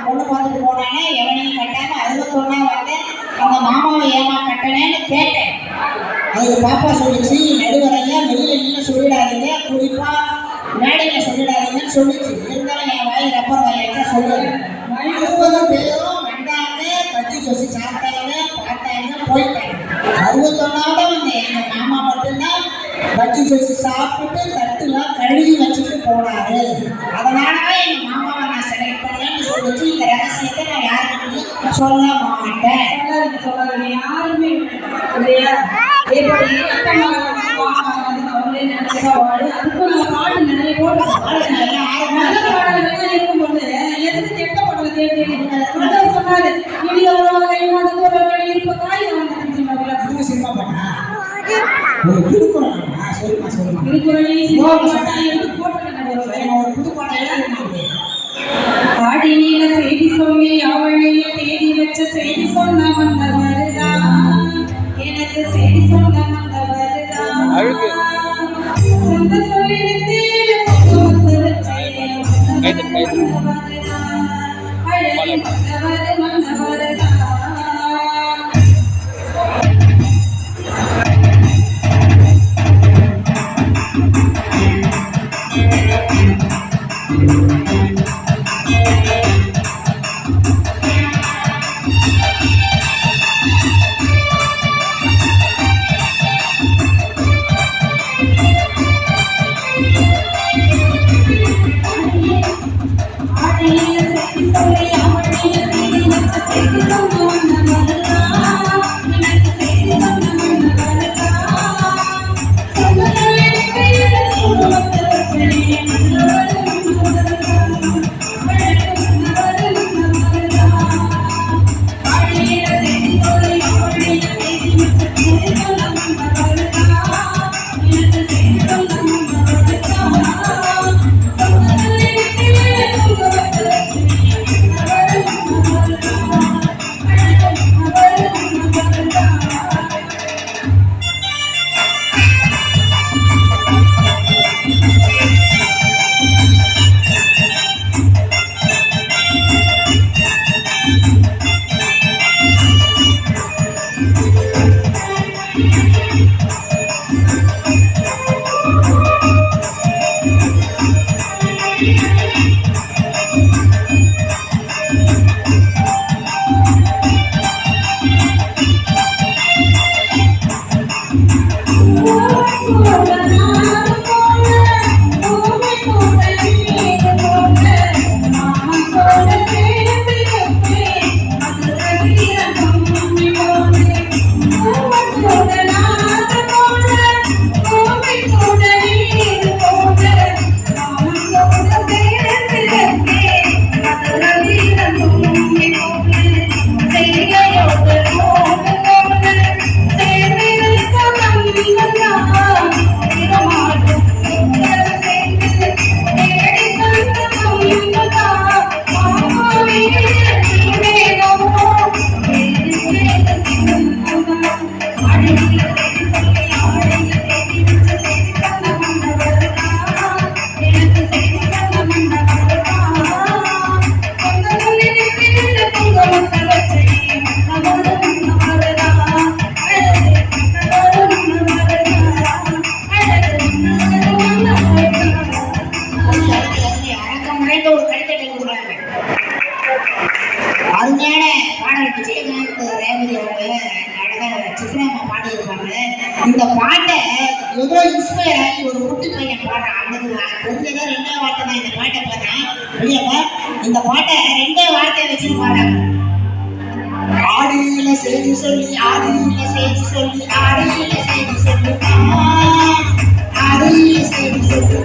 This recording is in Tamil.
பொண்ணு பார்த்துட்டு போனானே எவனையும் கட்டாம 61 வந்து அந்த மாமாவை ஏமா கட்டணேன்னு கேட்டேன். அதுக்கு பாப்பா சொல்லிச்சு, நடுவரையா வெளியில நின்று சொல்லிடாதீங்க, குறிப்பா மேடையில சொல்லிடாதீங்கன்னு சொல்லிச்சு. இருந்தாலும் என் வாய் ரப்பர் வாயாச்சா சொல்லுது. 60 பேரும் வந்தாங்க, பச்சி சொசி சாப்பிட்டாங்க, பார்த்தாங்க, போயிட்டாங்க. 61 வந்து எங்க மாமா மட்டும்தான் பச்சி சொசி சாப்பிட்டு தட்டுலாம் கழுவி வச்சுட்டு போனாரு. அதனாலதான் எங்க மாமாவை நான் செலக்ட் பண்ணேன்னு சொல்லிச்சு. இந்த ரகசியத்தை நான் யாருக்கிட்டையும் சொல்ல மாட்டேன். யாருமே இல்லையா? ஆடியில செய்தி சொல்லி அவளைய தேடி வச்ச செய்தி சொன்ன வந்தவர்தான், எனக்கு செய்தி சொன்ன வந்தவர்தான், சொந்த சொல்லி இந்த பாட்டை ஏதோ இன்ஸ்பயர் ஆகி ஒரு குட்டி பையன் பாடுறான். அவனுக்கு தெரிஞ்சதா 2 வார்த்தை தான் இந்த பாட்டை பார்த்தேன். இந்த பாட்டை 2 வார்த்தையை வச்சுட்டு பாடுறாங்க. ஆடியில செய்தி சொல்லி, ஆடியில செய்தி சொல்லி, ஆடியில செய்தி சொல்லி, ஆடியில செய்தி சொல்லி,